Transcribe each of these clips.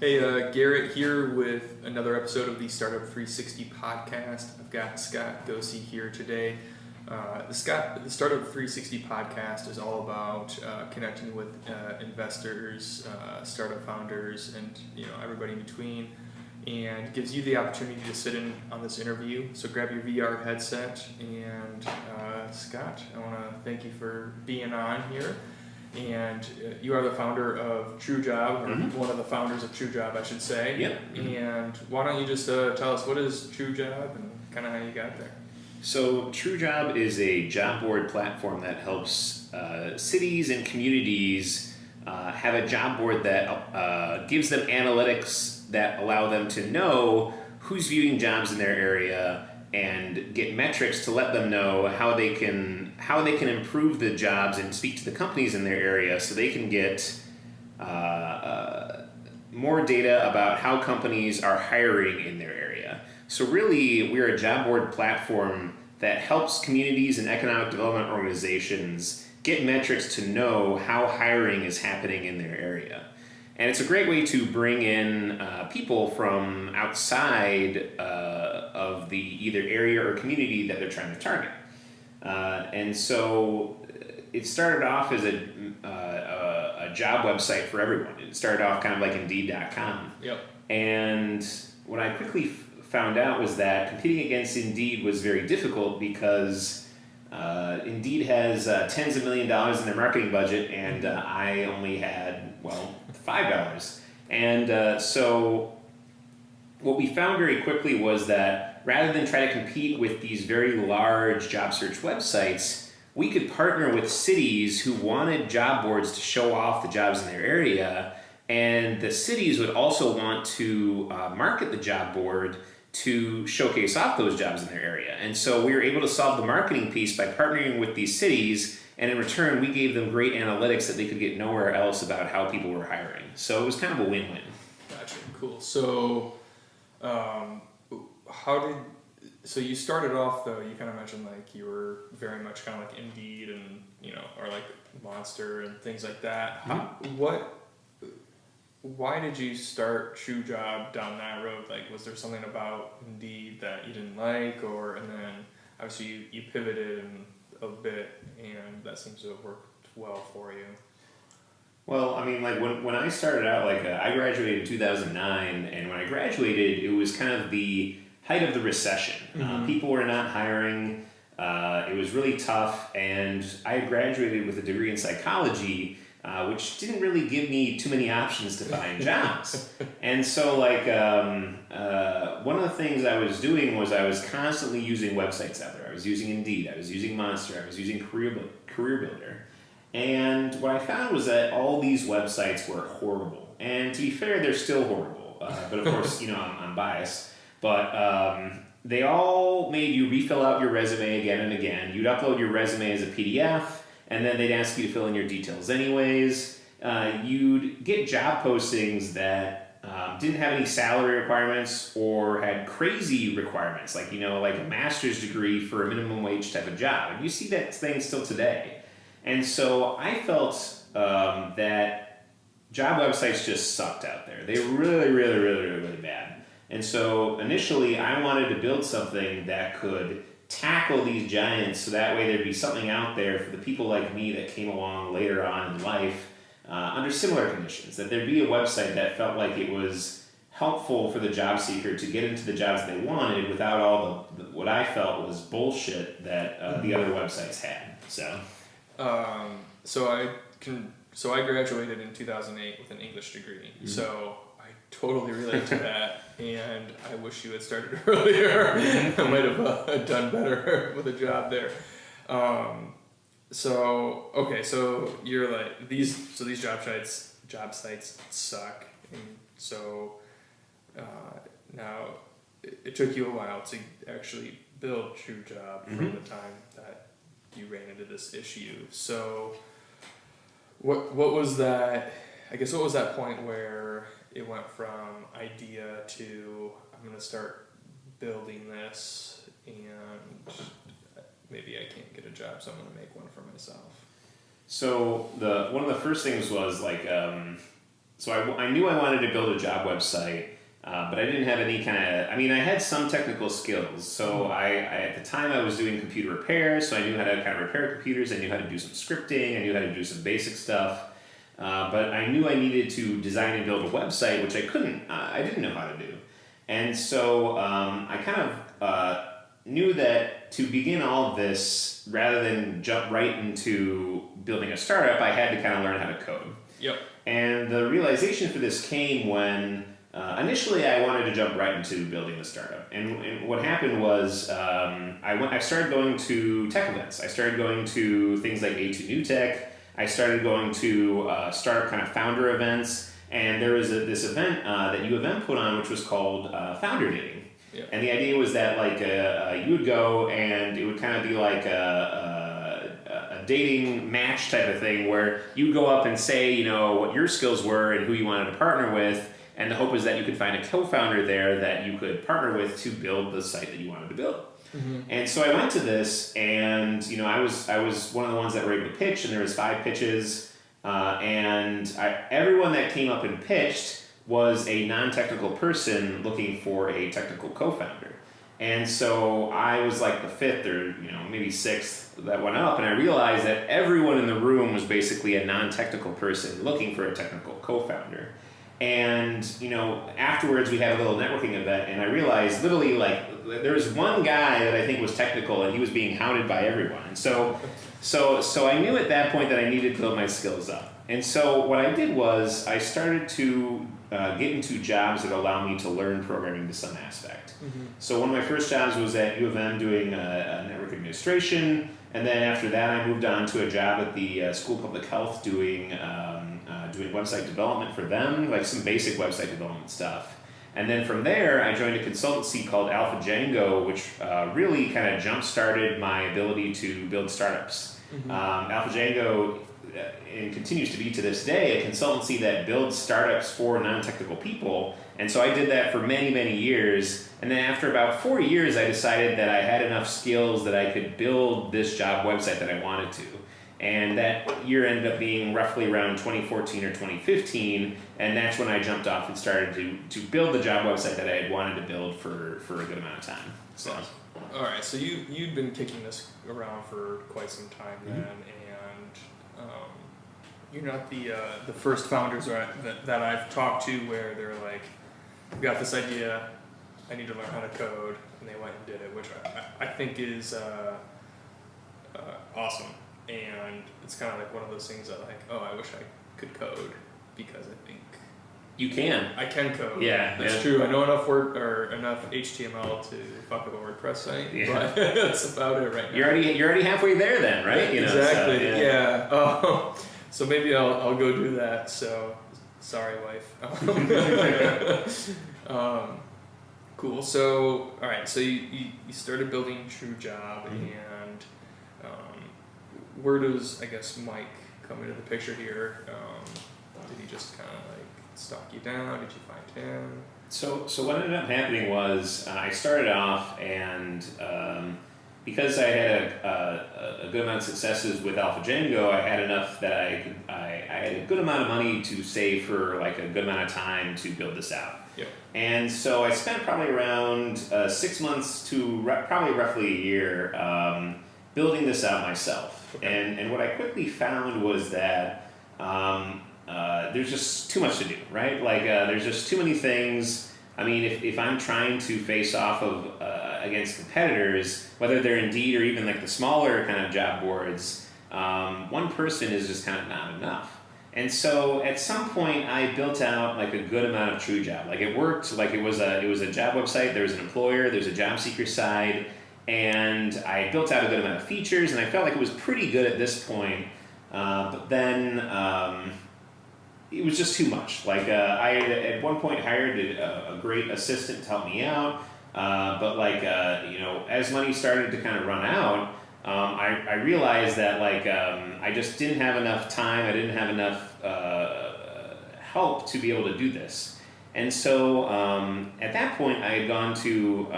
Hey, Garrett here with another episode of the Startup 360 podcast. I've got Scott Goci here today. The Startup 360 podcast is all about connecting with investors, startup founders, and everybody in between, and gives you the opportunity to sit in on this interview. So grab your VR headset, and Scott, I want to thank you for being on here. And you are the founder of TrueJob, or one of the founders of TrueJob, I should say. Yep. And why don't you just tell us what is TrueJob and kind of how you got there? So TrueJob is a job board platform that helps cities and communities have a job board that gives them analytics that allow them to know who's viewing jobs in their area and get metrics to let them know how they can improve the jobs and speak to the companies in their area so they can get more data about how companies are hiring in their area. So really, we're a job board platform that helps communities and economic development organizations get metrics to know how hiring is happening in their area. And it's a great way to bring in people from outside of the either area or community that they're trying to target. And so it started off as a job website for everyone. It started off kind of like Indeed.com. Yep. And what I quickly found out was that competing against Indeed was very difficult because Indeed has tens of $millions in their marketing budget, and I only had, $5. And so what we found very quickly was that rather than try to compete with these very large job search websites, we could partner with cities who wanted job boards to show off the jobs in their area, and the cities would also want to market the job board to showcase off those jobs in their area. And so we were able to solve the marketing piece by partnering with these cities, and in return we gave them great analytics that they could get nowhere else about how people were hiring. So it was kind of a win-win. Gotcha. Cool. So so you started off, though, you kind of mentioned like you were very much kind of like Indeed and or like Monster and things like that. Why did you start TrueJob down that road? Like, was there something about Indeed that you didn't like, and then obviously you pivoted a bit, and that seems to have worked well for you? Well, I mean, like when I started out, I graduated in 2009, and when I graduated, it was kind of the height of the recession. People were not hiring. It was really tough, and I had graduated with a degree in psychology, which didn't really give me too many options to find jobs. And so, one of the things I was doing was I was constantly using websites out there. I was using Indeed, I was using Monster, I was using Career Builder. And what I found was that all these websites were horrible. And to be fair, they're still horrible. But of course, I'm biased. But they all made you refill out your resume again and again. You'd upload your resume as a PDF, and then they'd ask you to fill in your details anyways. You'd get job postings that didn't have any salary requirements or had crazy requirements, like a master's degree for a minimum wage type of job. And you see that thing still today. And so I felt that job websites just sucked out there. They were really, really, really, really, really bad. And so initially I wanted to build something that could tackle these giants, so that way there'd be something out there for the people like me that came along later on in life under similar conditions, that there'd be a website that felt like it was helpful for the job seeker to get into the jobs they wanted without all the what I felt was bullshit that the other websites had. So I graduated in 2008 with an English degree. So I totally relate to that, and I wish you had started earlier. I might have done better with a job there. So you're like these job sites suck, and so now it took you a while to actually build TrueJob from the time that you ran into this issue. So what was that? I guess what was that point where it went from idea to I'm going to start building this, and maybe I can't get a job, so I'm going to make one for myself? So one of the first things was I knew I wanted to build a job website, but I didn't have any kind of, I had some technical skills. So at the time I was doing computer repair, so I knew how to kind of repair computers, I knew how to do some scripting, I knew how to do some basic stuff. But I knew I needed to design and build a website, which I didn't know how to do. And so I kind of knew that to begin all of this, rather than jump right into building a startup, I had to kind of learn how to code. Yep. And the realization for this came when initially I wanted to jump right into building the startup. And what happened was I started going to tech events. I started going to things like A2 New Tech. I started going to startup kind of founder events. And there was this event that U of M put on, which was called Founder Dating. Yeah. And the idea was that you would go and it would kind of be like a dating match type of thing where you would go up and say, what your skills were and who you wanted to partner with. And the hope was that you could find a co-founder there that you could partner with to build the site that you wanted to build. Mm-hmm. And so I went to this, and I was one of the ones that were able to pitch, and there was 5 pitches, everyone that came up and pitched was a non-technical person looking for a technical co-founder. And so I was like the 5th or maybe 6th that went up, and I realized that everyone in the room was basically a non-technical person looking for a technical co-founder. And afterwards we had a little networking event, and I realized literally there was one guy that I think was technical, and he was being hounded by everyone. And so I knew at that point that I needed to build my skills up. And so what I did was I started to get into jobs that allow me to learn programming to some aspect. Mm-hmm. So one of my first jobs was at U of M doing network administration, and then after that I moved on to a job at the School of Public Health doing website development for them, like some basic website development stuff. And then from there, I joined a consultancy called Alpha Django, which really kind of jump-started my ability to build startups. Mm-hmm. Alpha Django and continues to be to this day a consultancy that builds startups for non-technical people. And so I did that for many, many years. And then after about 4 years, I decided that I had enough skills that I could build this job website that I wanted to. And that year ended up being roughly around 2014 or 2015, and that's when I jumped off and started to build the job website that I had wanted to build for a good amount of time. So, all right, so you'd been kicking this around for quite some time then, and you're not the first founders that I've talked to where they're like, I've got this idea, I need to learn how to code, and they went and did it, which I think is awesome. And it's kind of like one of those things that I wish I could code, because I think you can. I can code. Yeah, that's true. I know enough Word or enough HTML to fuck up a WordPress site, but that's about it right now. You're already halfway there then, right? Exactly. So, yeah. So maybe I'll go do that. So sorry, wife. Cool. So all right. So you started building TrueJob, and where does, I guess, Mike come into the picture here? Did he just kind of stalk you down? Did you find him? So what ended up happening was I started off, and because I had a good amount of successes with Alpha Django, I had enough that I had a good amount of money to save for a good amount of time to build this out. Yep. And so I spent probably around 6 months to probably roughly a year building this out myself. Okay. And what I quickly found was that there's just too much to do, right? There's just too many things. I mean, if I'm trying to face off against competitors, whether they're Indeed or even the smaller kind of job boards, one person is just kind of not enough. And so at some point I built out a good amount of TrueJob. It worked. It was a job website. There was an employer. There's a job seeker side. And I built out a good amount of features, and I felt like it was pretty good at this point. But then it was just too much. I had at one point hired a great assistant to help me out. But as money started to kind of run out, I realized that I just didn't have enough time. I didn't have enough help to be able to do this. And so at that point, I had gone to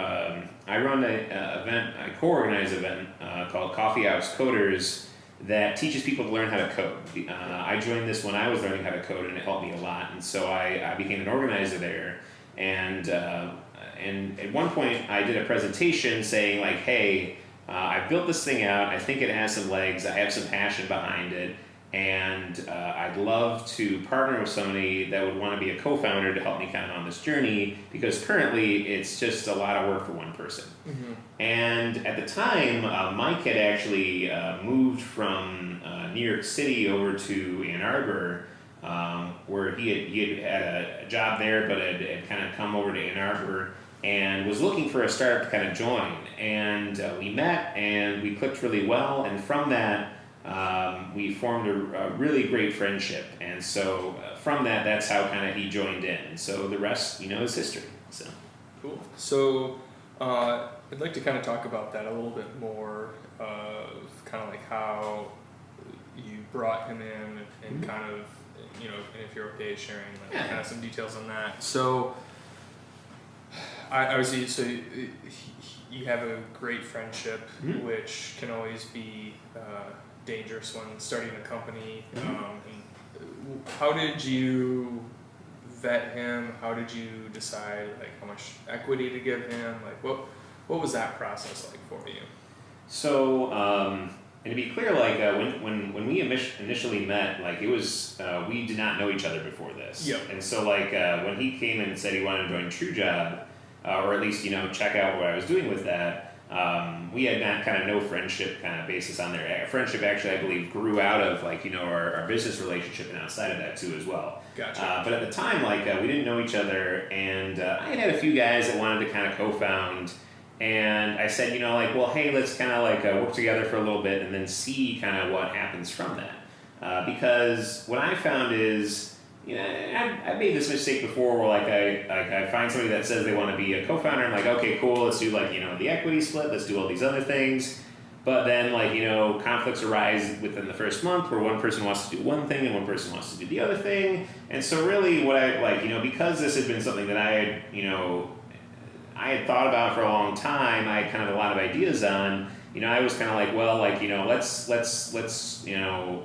I run a co-organized event called Coffee House Coders that teaches people to learn how to code. I joined this when I was learning how to code, and it helped me a lot. And so I became an organizer there. And at one point, I did a presentation saying like, "Hey, I built this thing out. I think it has some legs. I have some passion behind it, and I'd love to partner with somebody that would want to be a co-founder to help me kind of on this journey, because currently it's just a lot of work for one person." Mm-hmm. And at the time, Mike had actually moved from New York City over to Ann Arbor, where he had a job there, but had kind of come over to Ann Arbor and was looking for a startup to kind of join. And we met and we clicked really well, and from that we formed a really great friendship. And so from that, that's how kind of he joined in. And so the rest, is history. So cool. So I'd like to kind of talk about that a little bit more, kind of like how you brought him in and mm-hmm. kind of, and if you're okay sharing kind of some details on that. So obviously, so you have a great friendship, mm-hmm. which can always be dangerous when starting a company. Mm-hmm. And how did you vet him? How did you decide like how much equity to give him? Like what was that process like for you? So, and to be clear, like when we initially met, like it was we did not know each other before this. Yep. And so like when he came in and said he wanted to join TrueJob, or at least check out what I was doing with that, we had not kind of no friendship kind of basis on there. Friendship actually, I believe, grew out of like our business relationship and outside of that too as well. Gotcha. But at the time, like we didn't know each other, and I had a few guys that wanted to kind of co-found. And I said, well, hey, let's kind of like work together for a little bit and then see kind of what happens from that. Because what I found is, I've made this mistake before where like I find somebody that says they want to be a co-founder. I'm like, okay, cool, let's do like, the equity split, let's do all these other things. But then like, conflicts arise within the first month where one person wants to do one thing and one person wants to do the other thing. And so really what I like, because this had been something that I had thought about for a long time, I had kind of a lot of ideas on, I was kind of like, well, like,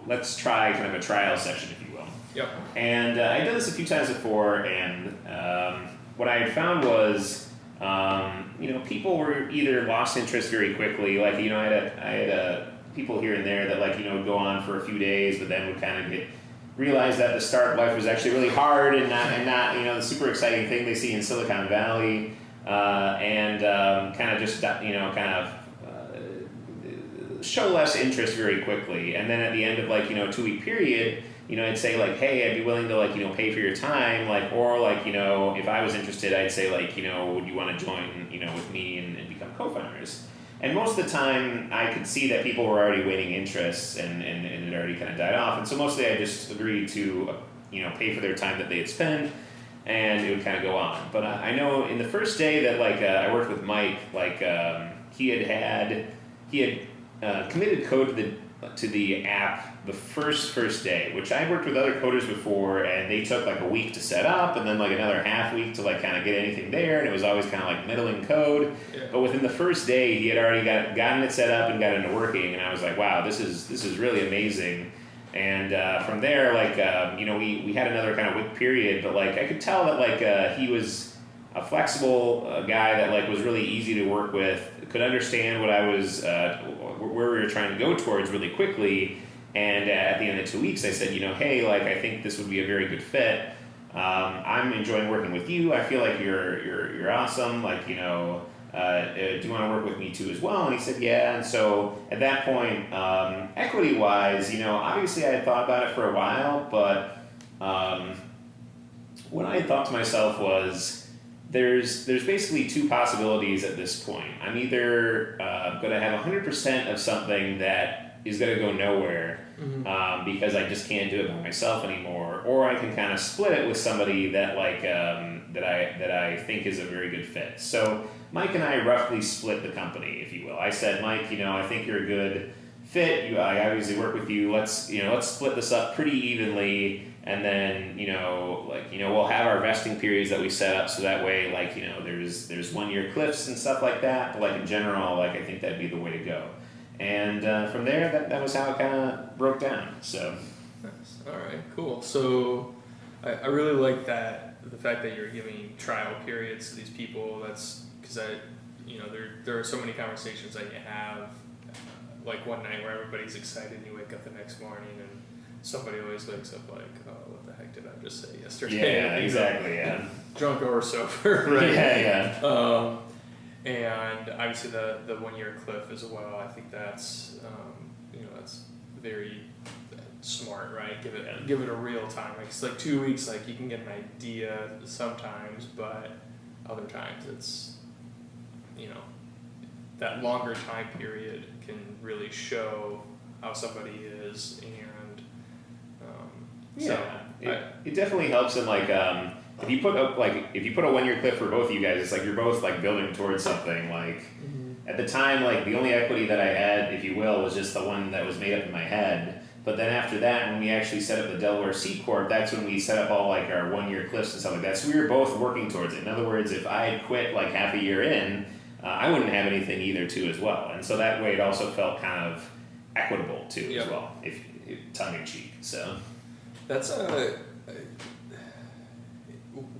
let's try kind of a trial session, if you will. Yep. And I'd done this a few times before, and what I had found was, people were either lost interest very quickly, like, I had people here and there that like, would go on for a few days, but then would kind of realize that the startup life was actually really hard and not the super exciting thing they see in Silicon Valley. And kind of just, show less interest very quickly. And then at the end of like, a 2-week period, I'd say like, hey, I'd be willing to like, pay for your time, like, or like, if I was interested, I'd say like, would you want to join, with me and become co-founders? And most of the time I could see that people were already waning interest and it already kind of died off. And so mostly I just agreed to, pay for their time that they had spent, and it would kind of go on. But I know in the first day that like I worked with Mike, like he had committed code to the app the first day, which I worked with other coders before, and they took like a week to set up, and then like another half week to like kind of get anything there, and it was always kind of like middling code. Yeah. But within the first day, he had already gotten it set up and got into working, and I was like, wow, this is really amazing. And from there, like, we had another kind of week period, but like I could tell that like he was a flexible guy that like was really easy to work with, could understand what I was, where we were trying to go towards really quickly. And at the end of 2 weeks, I said, hey, like I think this would be a very good fit. I'm enjoying working with you. I feel like you're awesome. Like, do you want to work with me too as well? And he said, yeah. And so at that point, equity-wise, obviously I had thought about it for a while, but what I thought to myself was there's basically two possibilities at this point. I'm either going to have 100% of something that is going to go nowhere because I just can't do it by myself anymore, or I can kind of split it with somebody that like that I think is a very good fit. So Mike and I roughly split the company, if you will. I said, Mike, I think you're a good fit. I obviously work with you. Let's split this up pretty evenly, and then we'll have our vesting periods that we set up, so that way there's 1 year cliffs and stuff like that. But like in general, like I think that'd be the way to go. And from there, that was how it kind of broke down. So. Nice. All right, cool. So I really like the fact that you're giving trial periods to these people. That's because there are so many conversations that you have, like one night where everybody's excited and you wake up the next morning and somebody always wakes up like, oh, what the heck did I just say yesterday? Yeah, exactly, yeah. Drunk or sober, right? Yeah. And obviously the 1 year cliff as well. I think that's that's very smart, right? Give it a real time. It's like 2 weeks, like you can get an idea sometimes, but other times it's that longer time period can really show how somebody is, and it definitely helps in like if you put a 1 year cliff for both of you guys, it's like you're both like building towards something. Like at the time, like the only equity that I had, if you will, was just the one that was made up in my head. But then after that, when we actually set up the Delaware C Corp, that's when we set up all like our 1 year cliffs and stuff like that. So we were both working towards it. In other words, if I had quit like half a year in, I wouldn't have anything either too as well. And so that way it also felt kind of equitable too as well, if tongue in cheek. So that's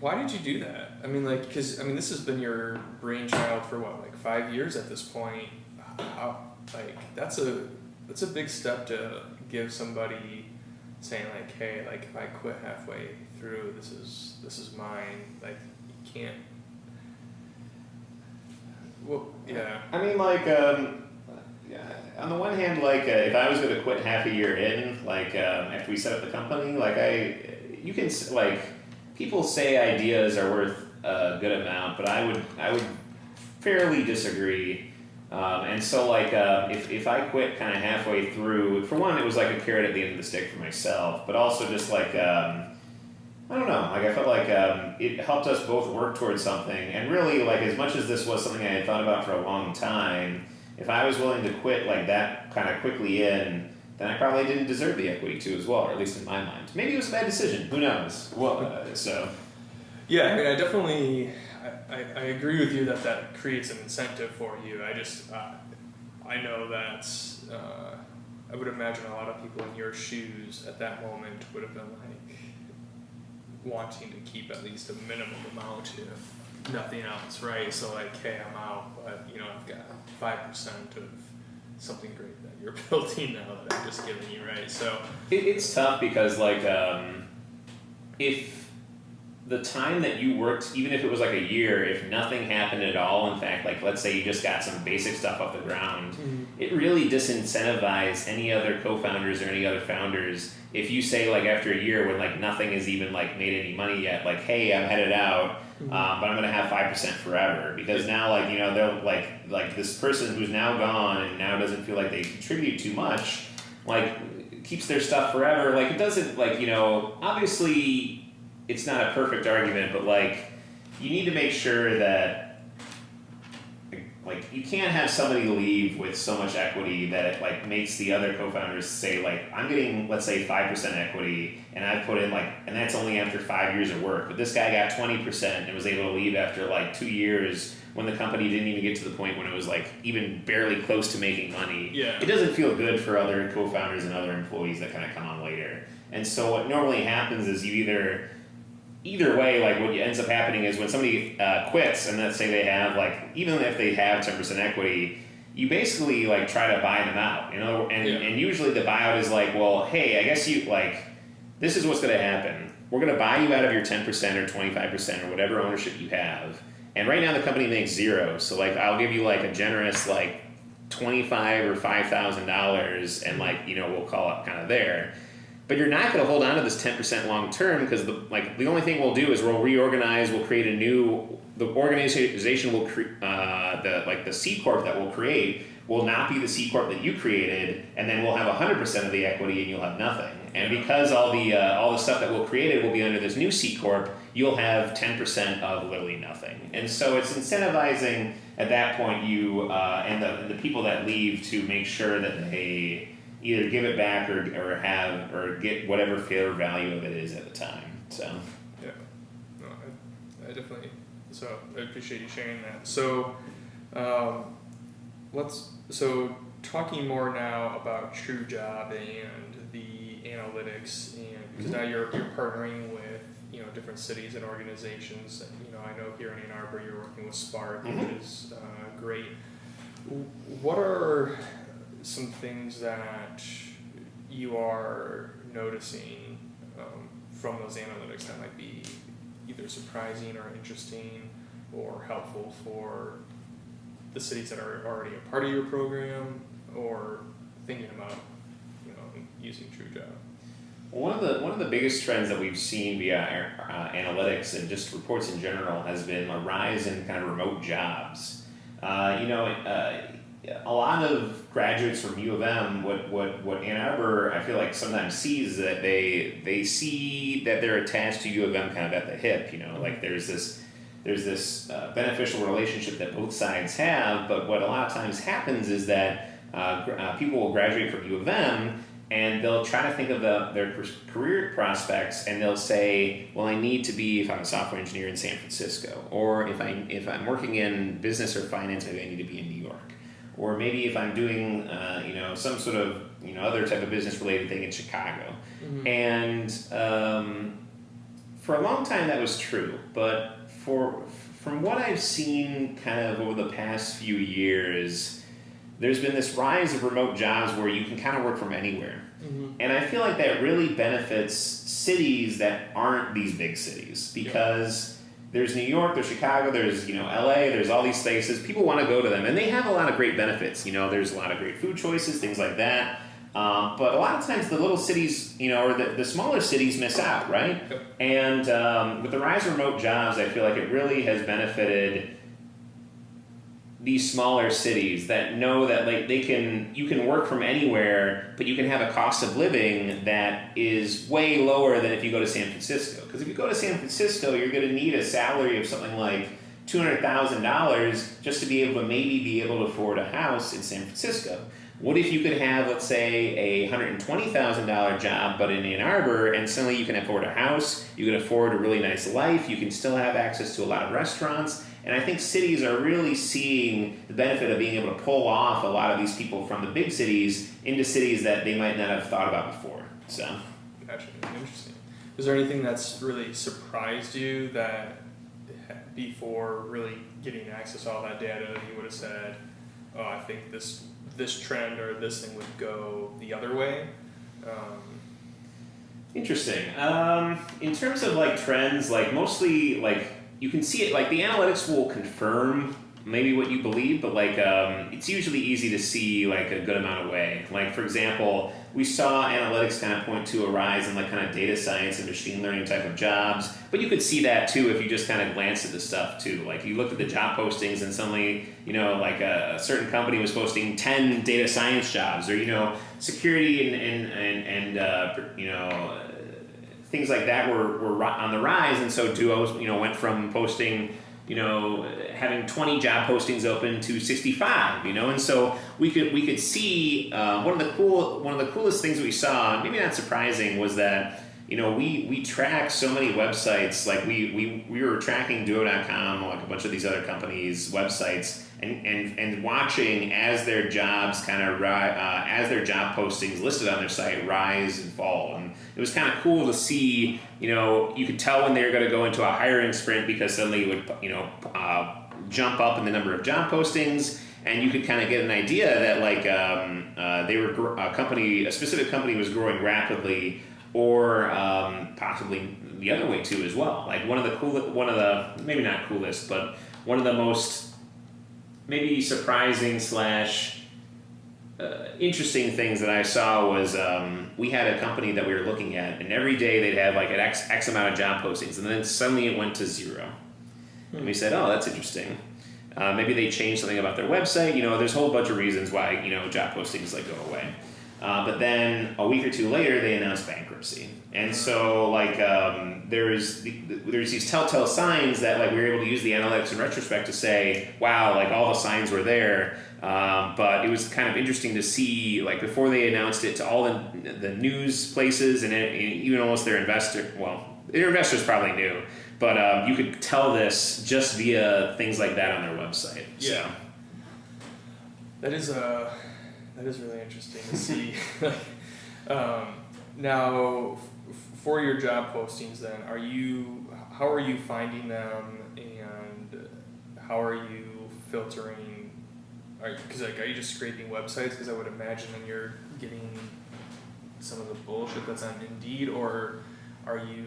why did you do that? I mean, like, because this has been your brainchild for what, like 5 years at this point. How, like, that's a big step to give somebody, saying like, hey, like if I quit halfway through, this is mine. Like you can't. Well, yeah. I mean, like, on the one hand, like, if I was going to quit half a year in, like, after we set up the company, like, you can, like, people say ideas are worth a good amount, but I would fairly disagree. And so, like, if I quit kind of halfway through, for one, it was like a carrot at the end of the stick for myself, but also just like, I don't know, like I felt like it helped us both work towards something, and really, like, as much as this was something I had thought about for a long time, if I was willing to quit like that kind of quickly in, then I probably didn't deserve the equity too as well, or at least in my mind. Maybe it was a bad decision, who knows? Well, so. Yeah, I mean, I definitely, I agree with you that creates an incentive for you. I just, I know that, I would imagine a lot of people in your shoes at that moment would have been like, wanting to keep at least a minimum amount if nothing else, right? So like, hey, I'm out, but I've got 5% of something great that you're building now that I'm just giving you, right? So it's tough because like if the time that you worked, even if it was like a year, if nothing happened at all, in fact, like let's say you just got some basic stuff off the ground, it really disincentivizes any other co-founders or any other founders if you say like after a year when like nothing has even like made any money yet, like, hey, I'm headed out, but I'm gonna have 5% forever, because now like they're like this person who's now gone and now doesn't feel like they contribute too much, like keeps their stuff forever. Like it doesn't, like, obviously it's not a perfect argument, but like you need to make sure that like you can't have somebody leave with so much equity that it like makes the other co-founders say like, I'm getting, let's say 5% equity and I've put in like, and that's only after 5 years of work, but this guy got 20% and was able to leave after like 2 years when the company didn't even get to the point when it was like even barely close to making money. Yeah. It doesn't feel good for other co-founders and other employees that kind of come on later. And so what normally happens is you either way, like what ends up happening is when somebody quits, and let's say they have like, even if they have 10% equity, you basically like try to buy them out, and usually the buyout is like, well, hey, I guess you like, this is what's going to happen. We're going to buy you out of your 10% or 25% or whatever ownership you have, and right now the company makes zero, so like I'll give you like a generous like $25,000 or $5,000, and like we'll call it kind of there. But you're not going to hold on to this 10% long term, because the only thing we'll do is we'll reorganize. We'll create the organization will the C corp that we'll create will not be the C corp that you created, and then we'll have 100% of the equity and you'll have nothing. And because all the stuff that we'll create will be under this new C corp, you'll have 10% of literally nothing. And so it's incentivizing at that point you and the people that leave to make sure that they either give it back or get whatever fair value of it is at the time. So yeah, no, I definitely. So I appreciate you sharing that. So talking more now about TrueJob and the analytics, and because now you're partnering with different cities and organizations. I know here in Ann Arbor you're working with Spark, which is great. What are some things that you are noticing from those analytics that might be either surprising or interesting or helpful for the cities that are already a part of your program or thinking about using TrueJob? One of the biggest trends that we've seen via analytics and just reports in general has been a rise in kind of remote jobs. A lot of graduates from U of M, what Ann Arbor I feel like sometimes sees is that they see that they're attached to U of M kind of at the hip. Like there's this beneficial relationship that both sides have. But what a lot of times happens is that people will graduate from U of M and they'll try to think of their career prospects, and they'll say, well, I need to be, if I'm a software engineer, in San Francisco, or if I'm working in business or finance, maybe I need to be in New York, or maybe if I'm doing some sort of other type of business related thing in Chicago. And for a long time that was true, but from what I've seen kind of over the past few years, there's been this rise of remote jobs where you can kind of work from anywhere. And I feel like that really benefits cities that aren't these big cities, because there's New York, there's Chicago, there's LA, there's all these places. People want to go to them, and they have a lot of great benefits. There's a lot of great food choices, things like that. But a lot of times the little cities, or the smaller cities miss out, right? Yep. And with the rise of remote jobs, I feel like it really has benefited these smaller cities that know that you can work from anywhere, but you can have a cost of living that is way lower than if you go to San Francisco. Because if you go to San Francisco, you're going to need a salary of something like $200,000 just to be able to afford a house in San Francisco. What if you could have, let's say, a $120,000 job, but in Ann Arbor, and suddenly you can afford a house, you can afford a really nice life, you can still have access to a lot of restaurants. And I think cities are really seeing the benefit of being able to pull off a lot of these people from the big cities into cities that they might not have thought about before. So, gotcha. Interesting. Is there anything that's really surprised you that before really getting access to all that data, you would have said, oh, I think this trend or this thing would go the other way? Interesting. In terms of trends, mostly you can see it, the analytics will confirm maybe what you believe, but it's usually easy to see a good amount of way. For example, we saw analytics kind of point to a rise in kind of data science and machine learning type of jobs, but you could see that too if you just kind of glanced at the stuff too. You looked at the job postings and suddenly, a certain company was posting 10 data science jobs, or security and things like that were on the rise, and so duos, went from posting, having 20 job postings open to 65, and so we could see one of the coolest things that we saw, maybe not surprising, was that we track so many websites. We were tracking Duo.com, a bunch of these other companies' websites, and watching as their jobs as their job postings listed on their site rise and fall. And it was kind of cool to see, you could tell when they were going to go into a hiring sprint, because suddenly it would jump up in the number of job postings, and you could kind of get an idea that a specific company was growing rapidly, or possibly the other way too as well. Maybe not coolest, but one of the most maybe surprising / interesting things that I saw was we had a company that we were looking at, and every day they'd have an X amount of job postings, and then suddenly it went to 0. And we said, oh, that's interesting. Maybe they changed something about their website. There's a whole bunch of reasons why job postings go away. But then a week or two later, they announced bankruptcy. And so there's these telltale signs that we were able to use the analytics in retrospect to say, wow, all the signs were there. But it was kind of interesting to see, before they announced it to all the news places, and even almost their investors probably knew, but you could tell this just via things like that on their website. Yeah. So. That is really interesting to see. Now, for your job postings, then, how are you finding them, and how are you filtering? Are you just scraping websites? Because I would imagine then you're getting some of the bullshit that's on Indeed, or are you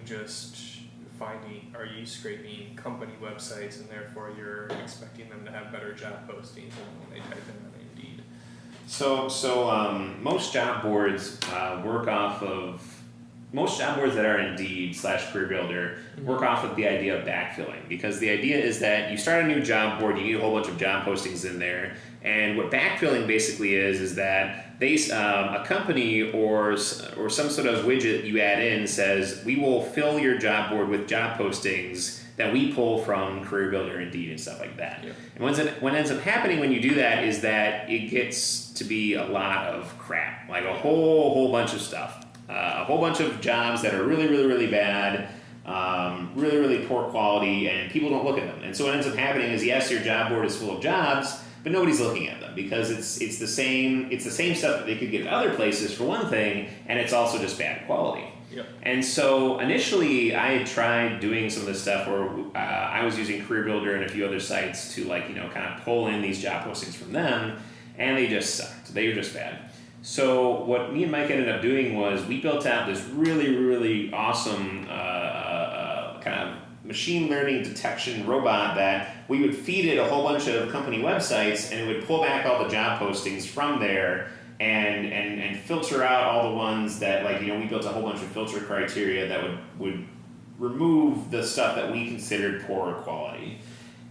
scraping company websites and therefore you're expecting them to have better job postings than when they type in on Indeed? So most job boards most job boards that are Indeed /Career Builder work off of the idea of backfilling, because the idea is that you start a new job board, you need a whole bunch of job postings in there, and what backfilling basically is that a company or some sort of widget you add in says, we will fill your job board with job postings that we pull from Career Builder, Indeed, and stuff like that. Yep. And what ends up happening when you do that is that it gets to be a lot of crap, like a whole bunch of stuff. A whole bunch of jobs that are really, really, really bad, really, really poor quality, and people don't look at them. And so what ends up happening is, yes, your job board is full of jobs, but nobody's looking at them because it's the same stuff that they could get other places for one thing, and it's also just bad quality. Yep. And so initially, I had tried doing some of this stuff where I was using Career Builder and a few other sites to kind of pull in these job postings from them, and they just sucked. They were just bad. So what me and Mike ended up doing was we built out this really, really awesome kind of machine learning detection robot that we would feed it a whole bunch of company websites, and it would pull back all the job postings from there and filter out all the ones that, we built a whole bunch of filter criteria that would remove the stuff that we considered poor quality.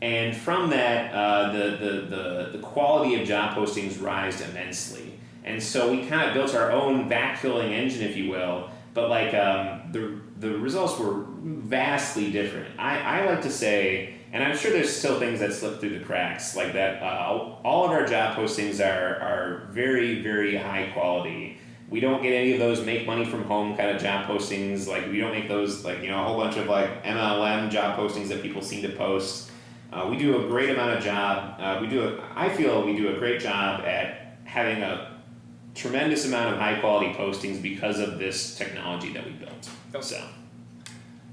And from that, the quality of job postings rised immensely. And so we kind of built our own backfilling engine, if you will, but the results were vastly different. I like to say, and I'm sure there's still things that slip through the cracks, like that all of our job postings are very, very high quality. We don't get any of those make money from home kind of job postings. We don't make those a whole bunch of MLM job postings that people seem to post. We do a great amount of job. I feel we do a great job at having a tremendous amount of high quality postings because of this technology that we built. Okay. So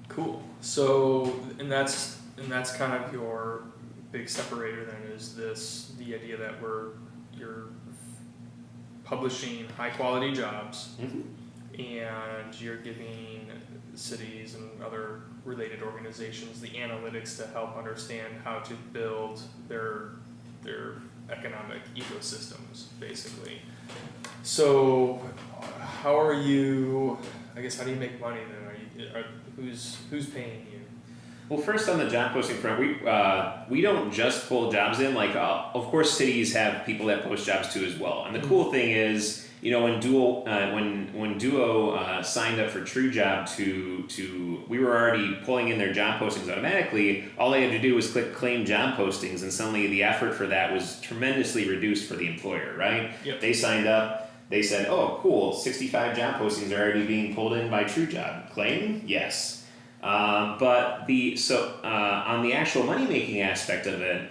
cool. So and that's kind of your big separator then, is the idea that you're publishing high quality jobs, and you're giving cities and other related organizations the analytics to help understand how to build their economic ecosystems, basically. So how do you make money then? Who's paying you? Well, first on the job posting front, we don't just pull jobs in. Of course, cities have people that post jobs too as well. And the cool thing is, when Duo signed up for TrueJob we were already pulling in their job postings automatically. All they had to do was click claim job postings, and suddenly the effort for that was tremendously reduced for the employer, right? Yep. They signed up. They said, oh, cool, 65 job postings are already being pulled in by TrueJob. Claim? Yes. On the actual money-making aspect of it,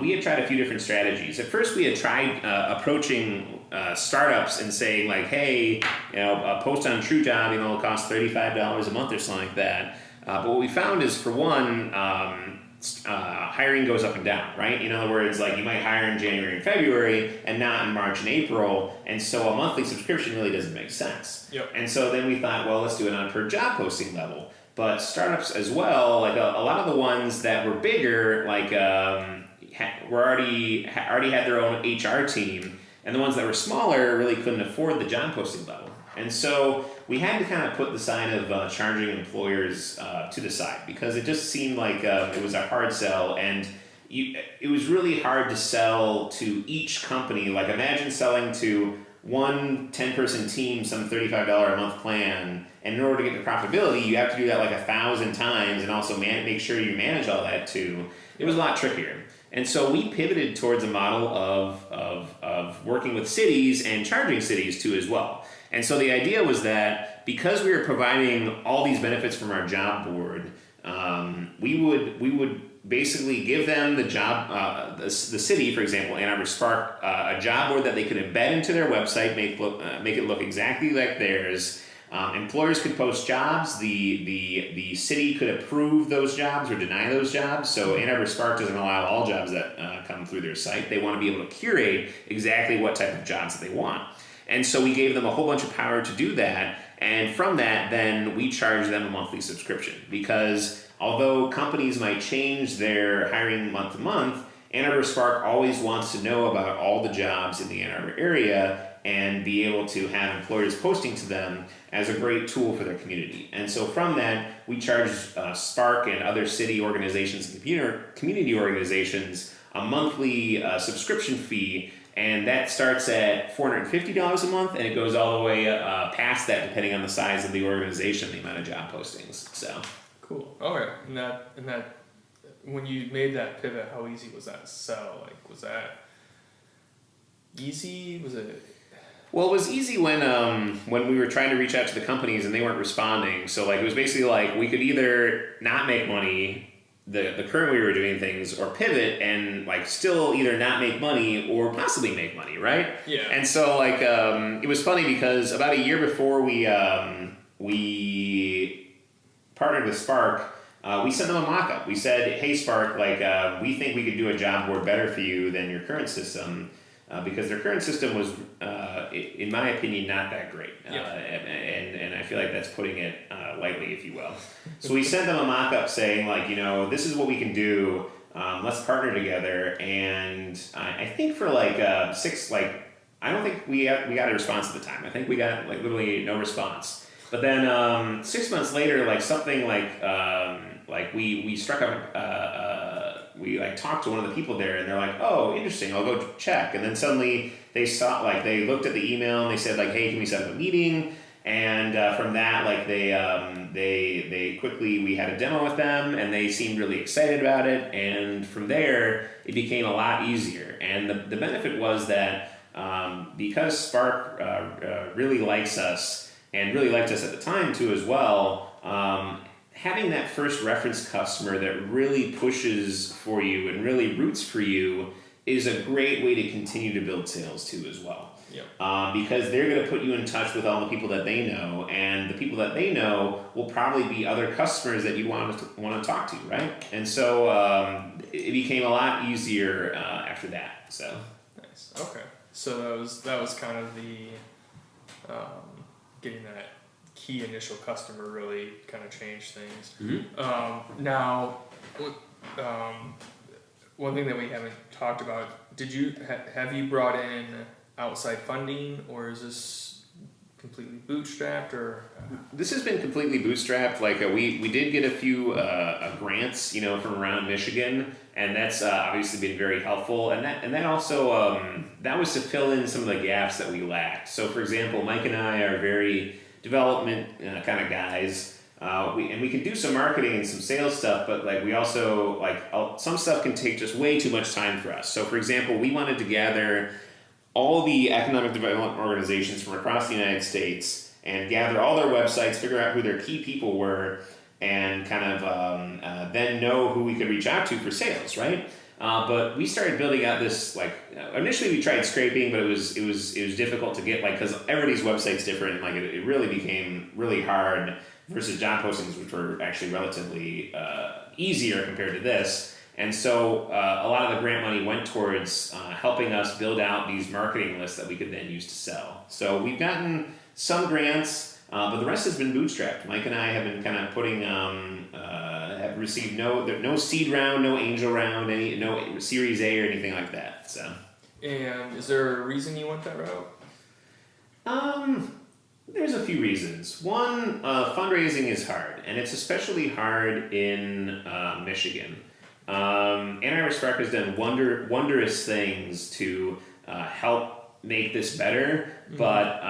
we had tried a few different strategies. At first, we had tried approaching startups and saying, hey, a post on TrueJob, it'll cost $35 a month or something like that. But what we found is, for one, hiring goes up and down, right? In other words, you might hire in January and February and not in March and April, and so a monthly subscription really doesn't make sense. Yep. And so then we thought, well, let's do it on a per job posting level. But startups as well, a lot of the ones that were bigger, already had their own HR team, and the ones that were smaller really couldn't afford the job posting level. And so we had to kind of put the side of charging employers to the side, because it just seemed like it was a hard sell, and it was really hard to sell to each company. Imagine selling to one 10-person team some $35 a month plan, and in order to get the profitability, you have to do that 1,000 times, and also make sure you manage all that too. It was a lot trickier. And so we pivoted towards a model of working with cities and charging cities too as well. And so the idea was that because we were providing all these benefits from our job board, we would basically give them the job, the city, for example, Ann Arbor Spark, a job board that they could embed into their website, make it look exactly like theirs. Employers could post jobs. The city could approve those jobs or deny those jobs. So Ann Arbor Spark doesn't allow all jobs that come through their site. They want to be able to curate exactly what type of jobs that they want. And so we gave them a whole bunch of power to do that. And from that, then we charge them a monthly subscription, because although companies might change their hiring month to month, Ann Arbor Spark always wants to know about all the jobs in the Ann Arbor area and be able to have employers posting to them as a great tool for their community. And so from that, we charge Spark and other city organizations and community organizations a monthly subscription fee, and that starts at $450 a month, and it goes all the way past that depending on the size of the organization, the amount of job postings. So cool. Okay, and that when you made that pivot, how easy was that to sell? Like, was that easy? Was it? Well, it was easy when we were trying to reach out to the companies and they weren't responding. So like it was basically like we could either not make money the current way we were doing things, or pivot and like still either not make money or possibly make money, right? Yeah. And so like it was funny because about a year before we partnered with Spark, we sent them a mock-up. We said, hey Spark, like we think we could do a job board better for you than your current system, because their current system was, in my opinion, not that great. And I feel like that's putting it lightly, if you will. So we sent them a mock-up saying, like, this is what we can do. Let's partner together. And I think for like I don't think we got a response at the time. I think we got like literally no response. But then 6 months later, like something like we struck up. We like talked to one of the people there, and they're like, "Oh, interesting. I'll go check." And then suddenly they saw, like, they looked at the email and they said, like, "Hey, can we set up a meeting?" And from that, like, they quickly, we had a demo with them, and they seemed really excited about it. And from there, it became a lot easier. And the benefit was that because Spark really likes us and really liked us at the time too as well. Having that first reference customer that really pushes for you and really roots for you is a great way to continue to build sales too as well. Yep. Because they're going to put you in touch with all the people that they know, and the people that they know will probably be other customers that you want to talk to, right? And so it became a lot easier after that. So nice. Okay. So that was kind of the getting that key initial customer really kind of changed things. Mm-hmm. Now, one thing that we haven't talked about, have you brought in outside funding, or is this completely bootstrapped, or? This has been completely bootstrapped. Like we did get a few grants, from around Michigan, and that's obviously been very helpful. And that also that was to fill in some of the gaps that we lacked. So, for example, Mike and I are very development kind of guys. We can do some marketing and some sales stuff, but like we also some stuff can take just way too much time for us. So, for example, we wanted to gather all the economic development organizations from across the United States and gather all their websites, figure out who their key people were, and kind of then know who we could reach out to for sales, right? But we started building out this, initially we tried scraping, but it was difficult to get, because everybody's website's different, and it really became really hard versus job postings, which were actually relatively easier compared to this. And so a lot of the grant money went towards helping us build out these marketing lists that we could then use to sell. So we've gotten some grants, but the rest has been bootstrapped. Mike and I have been kind of putting, have received no seed round, no angel round, no Series A or anything like that. So. And is there a reason you went that route? There's a few reasons. One, fundraising is hard, and it's especially hard in Michigan. Ann Arbor Spark has done wondrous things to help make this better, but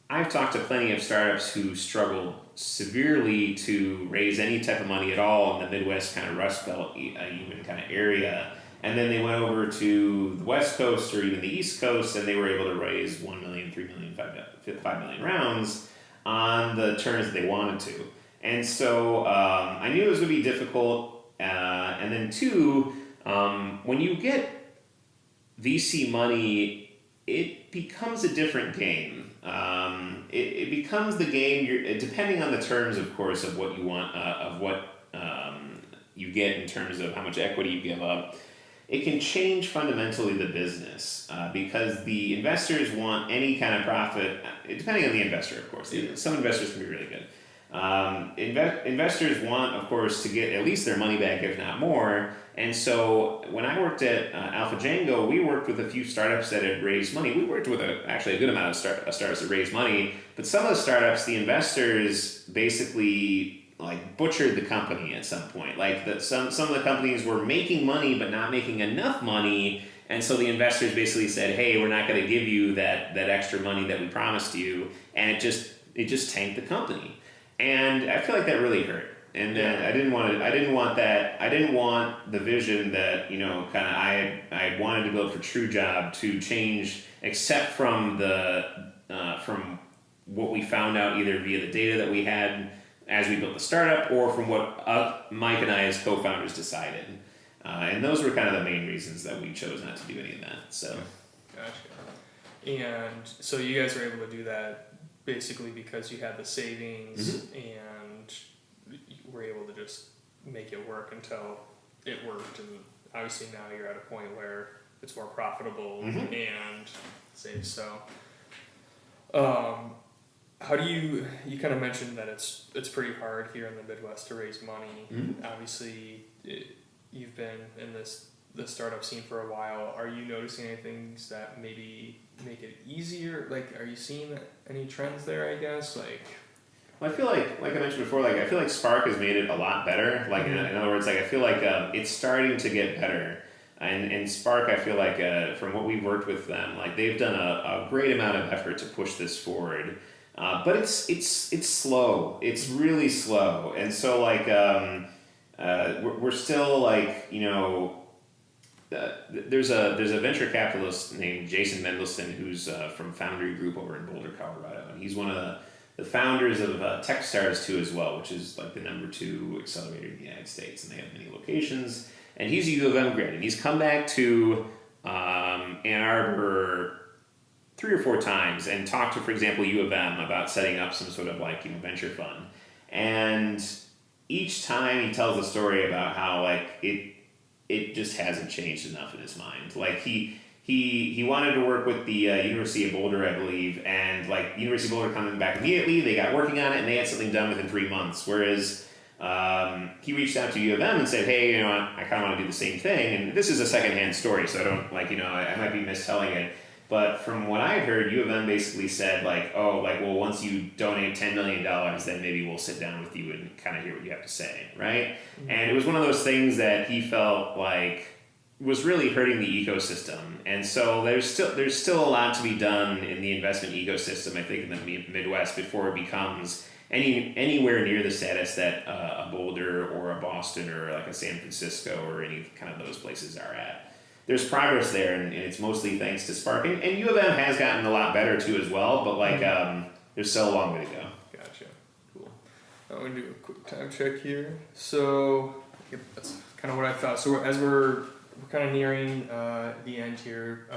I've talked to plenty of startups who struggled severely to raise any type of money at all in the Midwest kind of Rust Belt even kind of area, and then they went over to the West Coast or even the East Coast, and they were able to raise 1 million, 3 million, 5 million rounds on the terms that they wanted to. And so I knew it was going to be difficult And then two, when you get VC money, it becomes a different game. It becomes the game, depending on the terms, of course, of what you want, of what you get in terms of how much equity you give up. It can change fundamentally the business because the investors want any kind of profit, depending on the investor, of course. Some investors can be really good. Investors want, of course, to get at least their money back, if not more. And so when I worked at Alpha Django, we worked with a few startups that had raised money. We worked with actually a good amount of startups that raised money. But some of the startups, the investors basically like butchered the company at some point. Like some of the companies were making money but not making enough money. And so the investors basically said, hey, we're not going to give you that extra money that we promised you. And it just tanked the company. And I feel like that really hurt. And I didn't want that. I didn't want the vision that, kind of I had wanted to build for TrueJob to change, except from from what we found out either via the data that we had as we built the startup, or from what Mike and I as co-founders decided. And those were kind of the main reasons that we chose not to do any of that. So, gotcha. And so you guys were able to do that basically because you had the savings and you were able to just make it work until it worked. And obviously now you're at a point where it's more profitable and safe. So, how do you kind of mentioned that it's pretty hard here in the Midwest to raise money. Obviously, you've been in the startup scene for a while. Are you noticing any things that maybe make it easier? Like, are you seeing any trends there, I guess? Well, I feel like I mentioned before, I feel like Spark has made it a lot better. Like, in other words, I feel like it's starting to get better. And Spark, I feel like from what we've worked with them, they've done a great amount of effort to push this forward. But it's slow. It's really slow. And so we're still there's a venture capitalist named Jason Mendelsohn who's from Foundry Group over in Boulder, Colorado, and he's one of the founders of Techstars 2 as well, which is the number 2 accelerator in the United States, and they have many locations. And he's a U of M grad, and he's come back to Ann Arbor 3 or 4 times and talked to, for example, U of M about setting up some sort of venture fund. And each time he tells a story about how it just hasn't changed enough in his mind. He wanted to work with the University of Boulder, I believe, and University of Boulder coming back immediately. They got working on it and they had something done within 3 months. Whereas he reached out to U of M and said, hey, I kind of want to do the same thing. And this is a secondhand story, so I don't I might be mistelling it. But from what I heard, U of M basically said well, once you donate $10 million, then maybe we'll sit down with you and kind of hear what you have to say, right? Mm-hmm. And it was one of those things that he felt was really hurting the ecosystem. And so there's still a lot to be done in the investment ecosystem, I think, in the Midwest before it becomes anywhere near the status that a Boulder or a Boston or a San Francisco or any kind of those places are at. There's progress there, and it's mostly thanks to Spark. And U of M has gotten a lot better, too, as well, but, there's still a long way to go. Gotcha. Cool. I'm going to do a quick time check here. So, that's kind of what I thought. So, as we're kind of nearing the end here,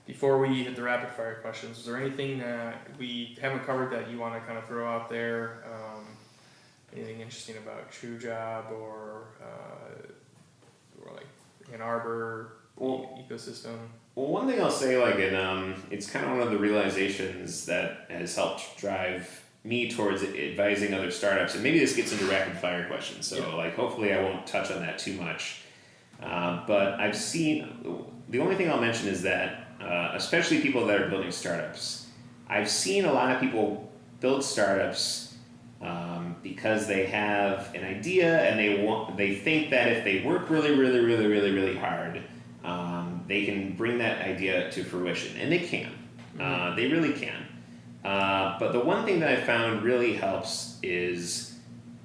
before we hit the rapid-fire questions, is there anything that we haven't covered that you want to kind of throw out there? Anything interesting about TrueJob or Ann Arbor ecosystem? Well, one thing I'll say, it's kind of one of the realizations that has helped drive me towards advising other startups, and maybe this gets into rapid fire questions, so hopefully I won't touch on that too much. But I've seen, the only thing I'll mention is that, especially people that are building startups, I've seen a lot of people build startups because they have an idea and they think that if they work really, really, really, really, really hard, they can bring that idea to fruition, and they can. They really can. But the one thing that I found really helps is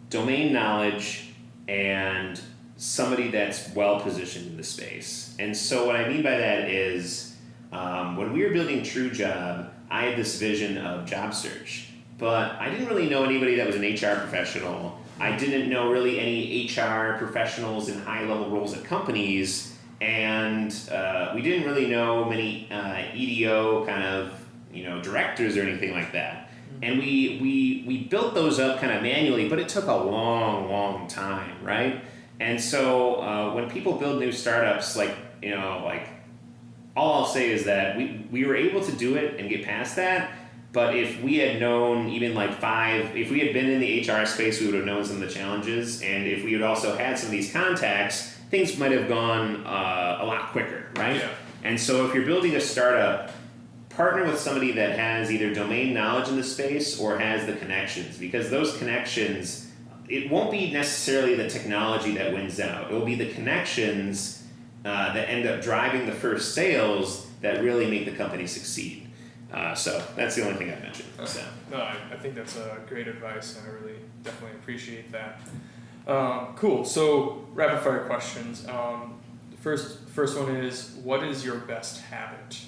domain knowledge and somebody that's well positioned in the space. And so what I mean by that is when we were building TrueJob, I had this vision of job search. But I didn't really know anybody that was an HR professional I didn't know really any HR professionals in high-level roles at companies, and we didn't really know many EDO kind of directors or anything like that. And we built those up kind of manually, but it took a long time, right? And so when people build new startups, like all I'll say is that we were able to do it and get past that. But if we had known even if we had been in the HR space, we would have known some of the challenges. And if we had also had some of these contacts, things might have gone a lot quicker, right? Yeah. And so if you're building a startup, partner with somebody that has either domain knowledge in the space or has the connections, because those connections, it won't be necessarily the technology that wins out. It will be the connections that end up driving the first sales that really make the company succeed. So that's the only thing I've mentioned. So. No, I think that's great advice, and I really definitely appreciate that. Cool. So rapid fire questions. The first one is, what is your best habit?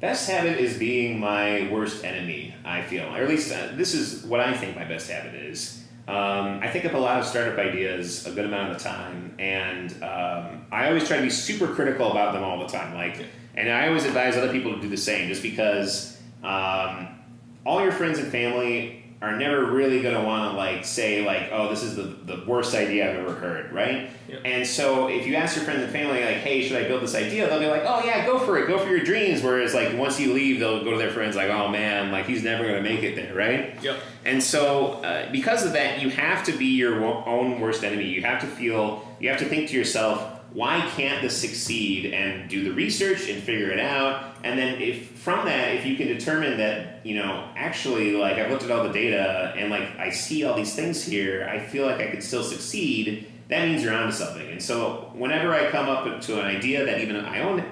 Best habit is being my worst enemy, I feel. Or at least this is what I think my best habit is. I think of a lot of startup ideas a good amount of the time, and I always try to be super critical about them all the time. And I always advise other people to do the same, just because all your friends and family are never really going to want to say oh, this is the worst idea I've ever heard, right? Yep. And so if you ask your friends and family hey, should I build this idea? They'll be like, oh yeah, go for it, go for your dreams. Whereas once you leave, they'll go to their friends oh man, he's never going to make it there, right? Yep. And so because of that, you have to be your own worst enemy. You have to think to yourself, why can't this succeed, and do the research and figure it out. And then if you can determine that, actually I've looked at all the data and I see all these things here, I feel like I could still succeed, that means you're onto something. And so whenever I come up to an idea that even I own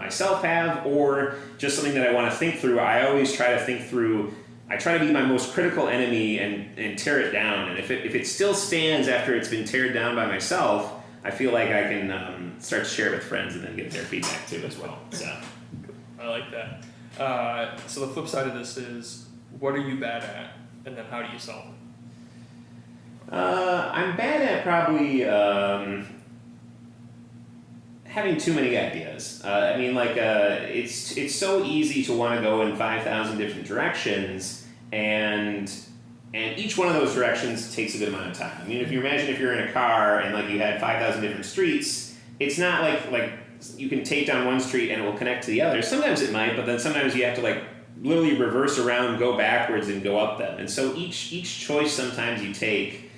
myself have, or just something that I want to think through, I always try to think through. I try to be my most critical enemy and tear it down. And if it still stands after it's been teared down by myself, I feel like I can start to share it with friends and then get their feedback too as well. So I like that. So the flip side of this is, what are you bad at, and then how do you solve it? I'm bad at probably having too many ideas. It's so easy to want to go in 5,000 different directions, and each one of those directions takes a good amount of time. I mean, if you you're in a car and you had 5,000 different streets, it's not like you can take down one street and it will connect to the other. Sometimes it might, but then sometimes you have to literally reverse around, go backwards, and go up them. And so each choice sometimes you take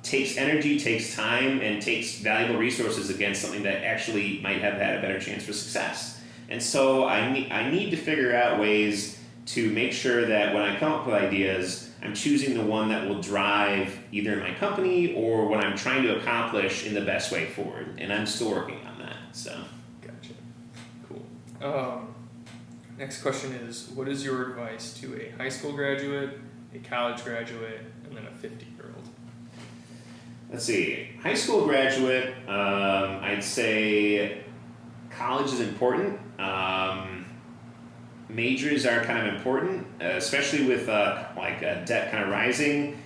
takes energy, takes time, and takes valuable resources against something that actually might have had a better chance for success. And so I need to figure out ways to make sure that when I come up with ideas, I'm choosing the one that will drive either my company or what I'm trying to accomplish in the best way forward. And I'm still working on that. So. Gotcha. Cool. Next question is, what is your advice to a high school graduate, a college graduate, and then a 50-year-old? Let's see. High school graduate, I'd say college is important. Majors are kind of important, especially with debt kind of rising.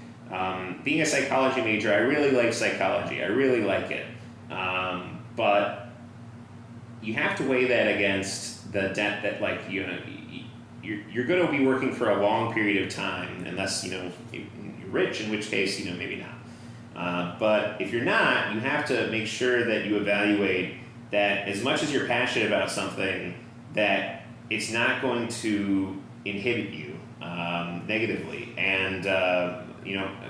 Being a psychology major, I really like psychology. I really like it. But you have to weigh that against the debt that you're going to be working for a long period of time, unless you're rich, in which case maybe not. But if you're not, you have to make sure that you evaluate that as much as you're passionate about something, that it's not going to inhibit you negatively. And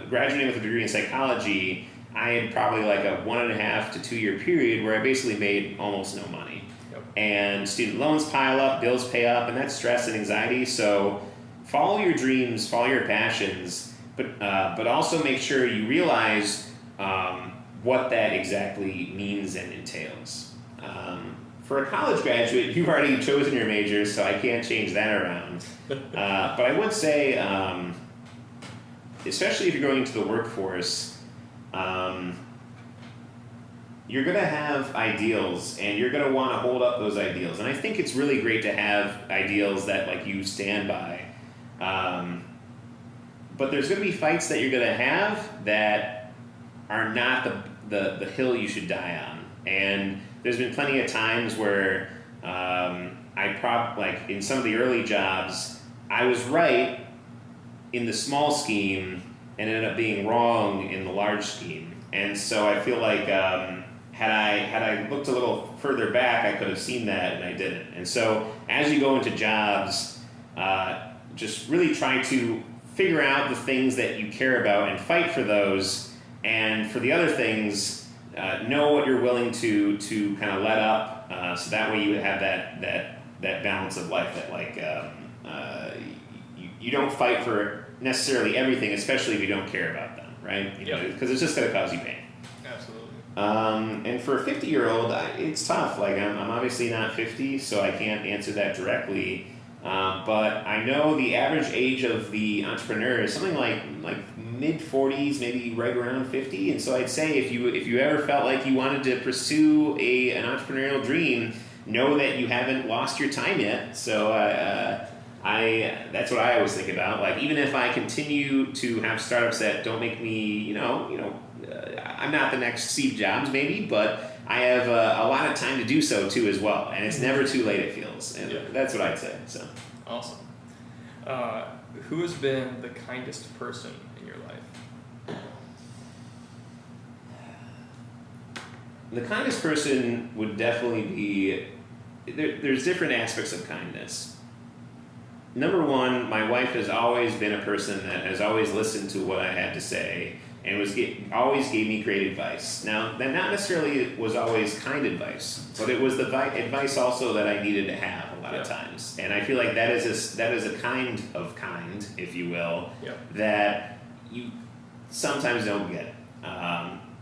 graduating with a degree in psychology, I had probably a 1.5 to 2 year period where I basically made almost no money. Yep. And student loans pile up, bills pay up, and that's stress and anxiety. So follow your dreams, follow your passions, but also make sure you realize what that exactly means and entails. For a college graduate, you've already chosen your major, so I can't change that around. But I would say, especially if you're going into the workforce, you're going to have ideals, and you're going to want to hold up those ideals. And I think it's really great to have ideals that you stand by. but there's going to be fights that you're going to have that are not the hill you should die on. And there's been plenty of times where like in some of the early jobs, I was right in the small scheme and ended up being wrong in the large scheme. And so I feel like had I looked a little further back, I could have seen that, and I didn't. And so as you go into jobs, just really try to figure out the things that you care about and fight for those. And for the other things, know what you're willing to kind of let up, so that way you have that balance of life that like you don't fight for necessarily everything, especially if you don't care about them, right? Because it's just going to cause you pain. Absolutely. And for a 50-year-old, it's tough. Like I'm obviously not 50, so I can't answer that directly. But I know the average age of the entrepreneur is something like mid 40s, maybe right around 50. And so I'd say if you ever felt like you wanted to pursue an entrepreneurial dream, know that you haven't lost your time yet. So that's what I always think about. Like even if I continue to have startups that don't make me, I'm not the next Steve Jobs maybe, but I have a lot of time to do so too as well, and it's never too late, it feels, and that's what I'd say. So awesome. Who has been the kindest person in your life? The kindest person would definitely be there's different aspects of kindness. Number one, my wife has always been a person that has always listened to what I had to say and always gave me great advice. Now, that not necessarily was always kind advice, but it was the advice also that I needed to have a lot of times. And I feel like that is a kind, if you will, that you sometimes don't get.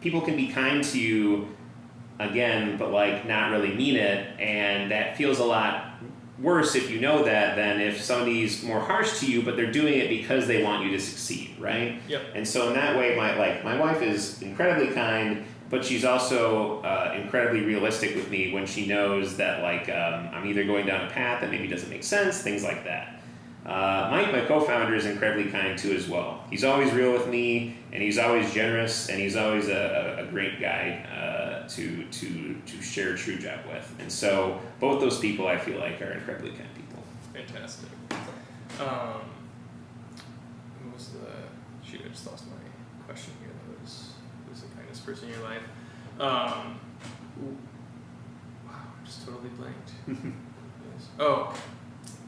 People can be kind to you, again, but like not really mean it, and that feels a lot worse if you know that than if somebody's more harsh to you, but they're doing it because they want you to succeed, right? Yep. And so in that way, my wife is incredibly kind, but she's also incredibly realistic with me when she knows that I'm either going down a path that maybe doesn't make sense, things like that. Mike, my co-founder, is incredibly kind too as well. He's always real with me, and he's always generous, and he's always a great guy to share TrueJob with. And so both those people I feel like are incredibly kind people. Fantastic. Who was shoot, I just lost my question here. Who's the kindest person in your life? Wow, I just totally blanked. Yes. Oh,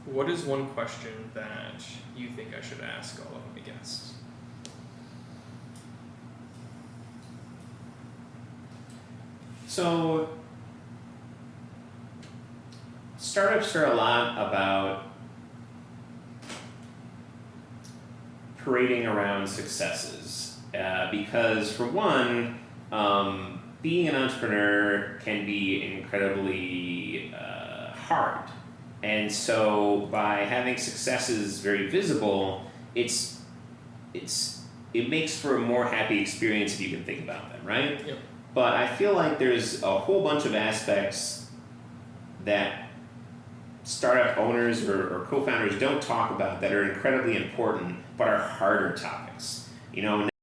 what is one question that you think I should ask all of my guests? So, startups are a lot about parading around successes because, for one, being an entrepreneur can be incredibly hard. And so by having successes very visible, it makes for a more happy experience if you can think about them, right? Yep. But I feel like there's a whole bunch of aspects that startup owners or co-founders don't talk about that are incredibly important but are harder topics.